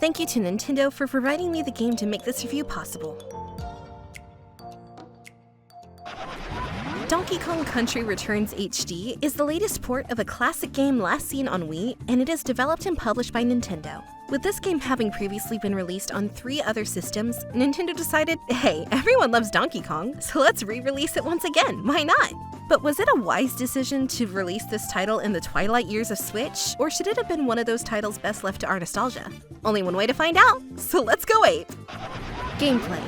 Thank you to Nintendo for providing me the game to make this review possible. Donkey Kong Country Returns HD is the latest port of a classic game last seen on Wii, and it is developed and published by Nintendo. With this game having previously been released on 3 other systems, Nintendo decided, hey, everyone loves Donkey Kong, so let's re-release it once again, why not? But was it a wise decision to release this title in the twilight years of Switch, or should it have been one of those titles best left to our nostalgia? Only one way to find out, so let's go ape! Gameplay.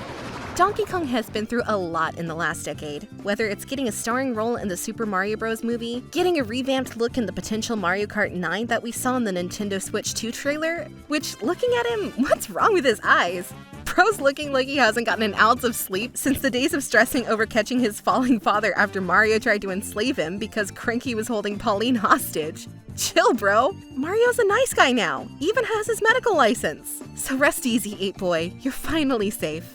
Donkey Kong has been through a lot in the last decade, whether it's getting a starring role in the Super Mario Bros. Movie, getting a revamped look in the potential Mario Kart 9 that we saw in the Nintendo Switch 2 trailer, which, looking at him, what's wrong with his eyes? Bro's looking like he hasn't gotten an ounce of sleep since the days of stressing over catching his falling father after Mario tried to enslave him because Cranky was holding Pauline hostage. Chill, bro. Mario's a nice guy now, even has his medical license. So rest easy, 8-Boy, you're finally safe.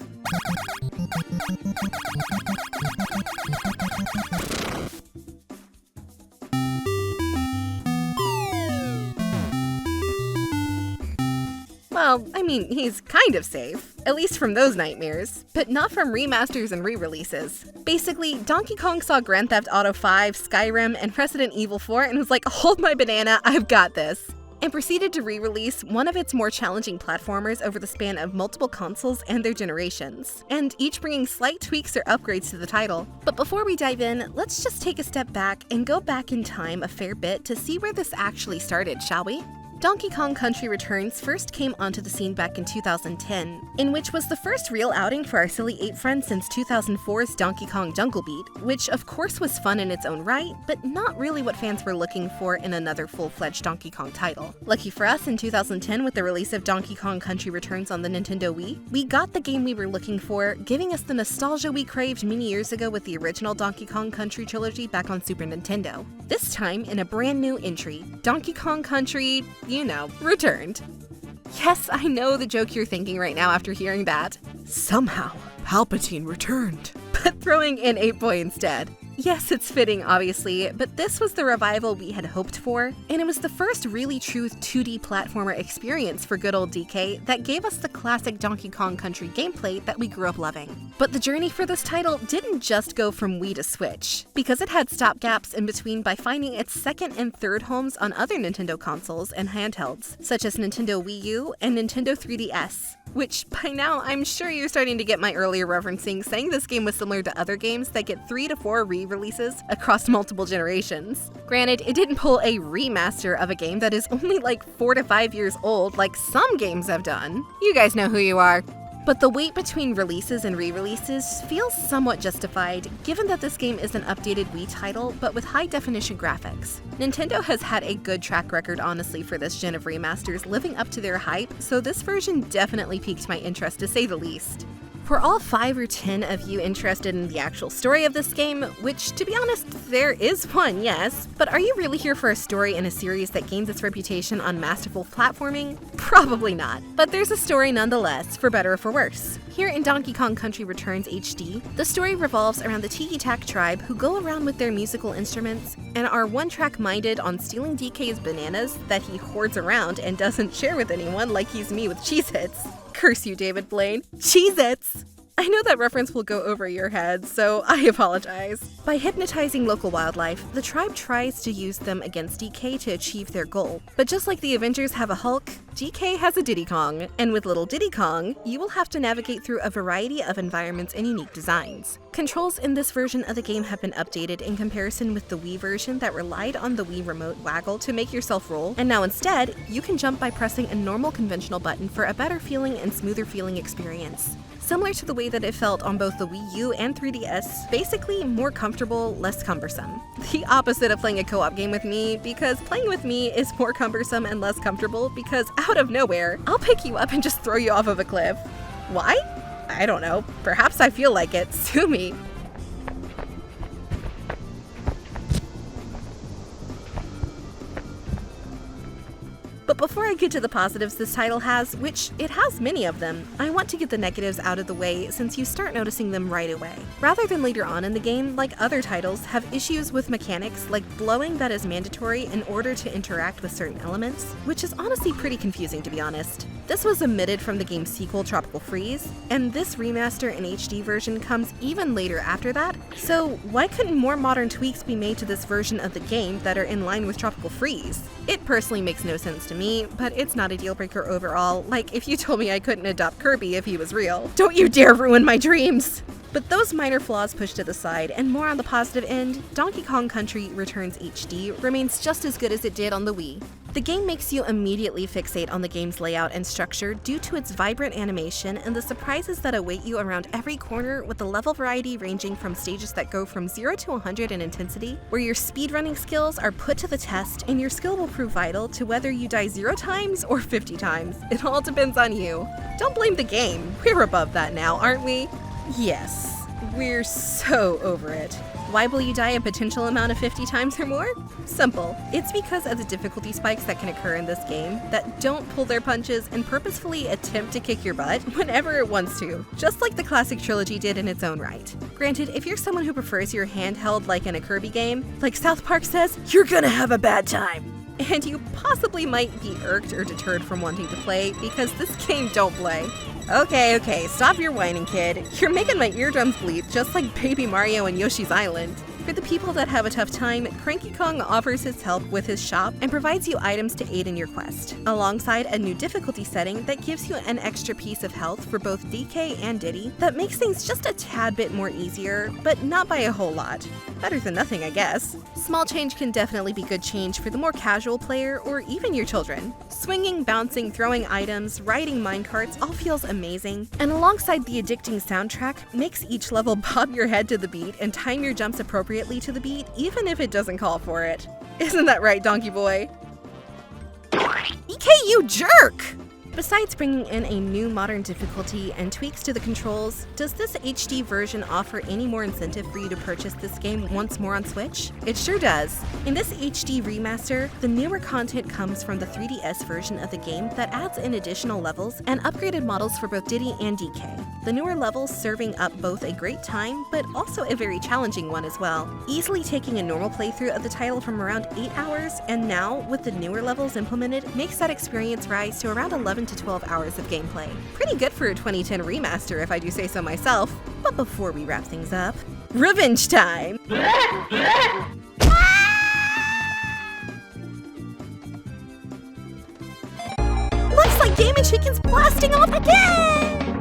Well, I mean, he's kind of safe, at least from those nightmares, but not from remasters and re-releases. Basically, Donkey Kong saw Grand Theft Auto 5, Skyrim, and Resident Evil 4 and was like, hold my banana, I've got this, and proceeded to re-release one of its more challenging platformers over the span of multiple consoles and their generations, and each bringing slight tweaks or upgrades to the title. But before we dive in, let's just take a step back and go back in time a fair bit to see where this actually started, shall we? Donkey Kong Country Returns first came onto the scene back in 2010, in which was the first real outing for our silly ape friend since 2004's Donkey Kong Jungle Beat, which of course was fun in its own right, but not really what fans were looking for in another full-fledged Donkey Kong title. Lucky for us, in 2010 with the release of Donkey Kong Country Returns on the Nintendo Wii, we got the game we were looking for, giving us the nostalgia we craved many years ago with the original Donkey Kong Country trilogy back on Super Nintendo. This time in a brand new entry, Donkey Kong Country, you know, returned. Yes, I know the joke you're thinking right now after hearing that. Somehow, Palpatine returned. But throwing in 8-Boy instead. Yes, it's fitting, obviously, but this was the revival we had hoped for, and it was the first really true 2D platformer experience for good old DK that gave us the classic Donkey Kong Country gameplay that we grew up loving. But the journey for this title didn't just go from Wii to Switch, because it had stopgaps in between by finding its second and third homes on other Nintendo consoles and handhelds, such as Nintendo Wii U and Nintendo 3DS. Which, by now, I'm sure you're starting to get my earlier referencing saying this game was similar to other games that get 3 to 4 re-releases across multiple generations. Granted, it didn't pull a remaster of a game that is only like 4 to 5 years old like some games have done. You guys know who you are. But the wait between releases and re-releases feels somewhat justified, given that this game is an updated Wii title, but with high-definition graphics. Nintendo has had a good track record, honestly, for this gen of remasters living up to their hype, so this version definitely piqued my interest, to say the least. For all 5 or 10 of you interested in the actual story of this game, which, to be honest, there is one, yes, but are you really here for a story in a series that gains its reputation on masterful platforming? Probably not. But there's a story nonetheless, for better or for worse. Here in Donkey Kong Country Returns HD, the story revolves around the Tiki Tak tribe who go around with their musical instruments and are one-track minded on stealing DK's bananas that he hoards around and doesn't share with anyone like he's me with Cheez-Its. Curse you, David Blaine. Cheez-Its! I know that reference will go over your head, so I apologize. By hypnotizing local wildlife, the tribe tries to use them against DK to achieve their goal. But just like the Avengers have a Hulk, DK has a Diddy Kong, and with little Diddy Kong, you will have to navigate through a variety of environments and unique designs. Controls in this version of the game have been updated in comparison with the Wii version that relied on the Wii Remote waggle to make yourself roll, and now instead, you can jump by pressing a normal conventional button for a better feeling and smoother feeling experience. similar to the way that it felt on both the Wii U and 3DS, basically more comfortable, less cumbersome. The opposite of playing a co-op game with me, because playing with me is more cumbersome and less comfortable because out of nowhere, I'll pick you up and just throw you off of a cliff. Why? I don't know. Perhaps I feel like it. Sue me. But before I get to the positives this title has, which it has many of them, I want to get the negatives out of the way since you start noticing them right away. Rather than later on in the game, like other titles, have issues with mechanics like blowing that is mandatory in order to interact with certain elements, which is honestly pretty confusing to be honest. This was omitted from the game's sequel, Tropical Freeze, and this remaster and HD version comes even later after that, so why couldn't more modern tweaks be made to this version of the game that are in line with Tropical Freeze? It personally makes no sense to me, but it's not a deal breaker overall, like if you told me I couldn't adopt Kirby if he was real. Don't you dare ruin my dreams! But those minor flaws pushed to the side, and more on the positive end, Donkey Kong Country Returns HD remains just as good as it did on the Wii. The game makes you immediately fixate on the game's layout and structure due to its vibrant animation and the surprises that await you around every corner, with the level variety ranging from stages that go from 0 to 100 in intensity, where your speedrunning skills are put to the test and your skill will prove vital, to whether you die 0 times or 50 times. It all depends on you. Don't blame the game. We're above that now, aren't we? Yes, we're so over it. Why will you die a potential amount of 50 times or more? Simple. It's because of the difficulty spikes that can occur in this game that don't pull their punches and purposefully attempt to kick your butt whenever it wants to, just like the classic trilogy did in its own right. Granted, if you're someone who prefers your handheld like in a Kirby game, like South Park says, you're gonna have a bad time. And you possibly might be irked or deterred from wanting to play because this game don't play. Okay, stop your whining, kid. You're making my eardrums bleed just like Baby Mario and Yoshi's Island. For the people that have a tough time, Cranky Kong offers his help with his shop and provides you items to aid in your quest, alongside a new difficulty setting that gives you an extra piece of health for both DK and Diddy that makes things just a tad bit more easier, but not by a whole lot. Better than nothing, I guess. Small change can definitely be good change for the more casual player or even your children. Swinging, bouncing, throwing items, riding minecarts all feels amazing, and alongside the addicting soundtrack, makes each level bob your head to the beat and time your jumps appropriately to the beat, even if it doesn't call for it. Isn't that right, Donkey Boy? EK, you jerk! Besides bringing in a new modern difficulty and tweaks to the controls, does this HD version offer any more incentive for you to purchase this game once more on Switch? It sure does. In this HD remaster, the newer content comes from the 3DS version of the game that adds in additional levels and upgraded models for both Diddy and DK. The newer levels serving up both a great time, but also a very challenging one as well, easily taking a normal playthrough of the title from around 8 hours, and now, with the newer levels implemented, makes that experience rise to around 11 to 12 hours of gameplay. Pretty good for a 2010 remaster if I do say so myself. But before we wrap things up, revenge time! Looks like Game & Chicken's blasting off again!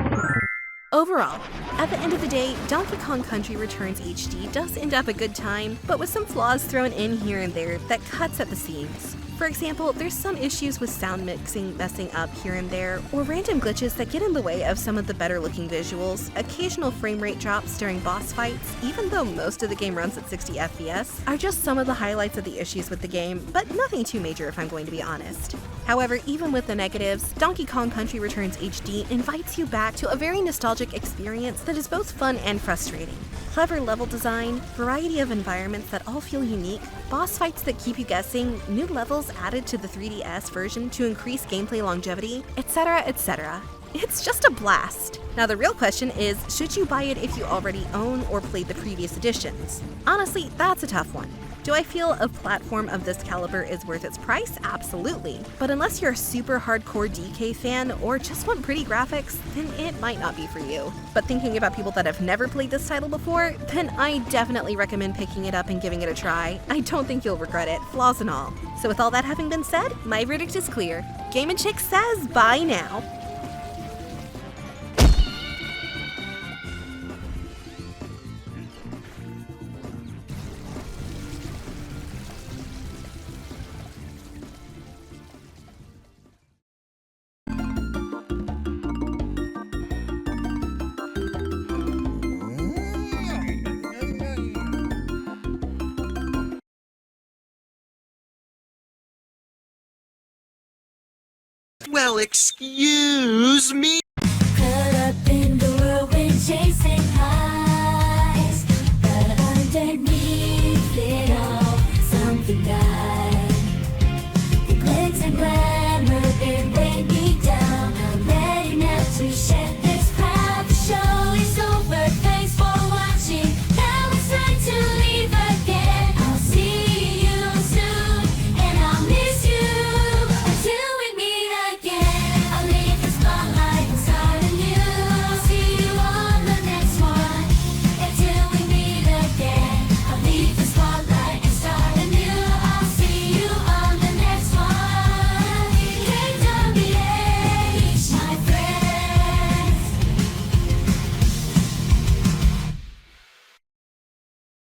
Overall, at the end of the day, Donkey Kong Country Returns HD does end up a good time, but with some flaws thrown in here and there that cuts at the seams. For example, there's some issues with sound mixing messing up here and there, or random glitches that get in the way of some of the better looking visuals, occasional frame rate drops during boss fights, even though most of the game runs at 60 FPS, are just some of the highlights of the issues with the game, but nothing too major if I'm going to be honest. However, even with the negatives, Donkey Kong Country Returns HD invites you back to a very nostalgic experience that is both fun and frustrating. Clever level design, variety of environments that all feel unique, boss fights that keep you guessing, new levels added to the 3DS version to increase gameplay longevity, etc, etc. It's just a blast. Now the real question is, should you buy it if you already own or played the previous editions? Honestly, that's a tough one. Do I feel a platform of this caliber is worth its price? Absolutely. But unless you're a super hardcore DK fan or just want pretty graphics, then it might not be for you. But thinking about people that have never played this title before, then I definitely recommend picking it up and giving it a try. I don't think you'll regret it, flaws and all. So with all that having been said, my verdict is clear. Game & Chick says bye now. Well, excuse me.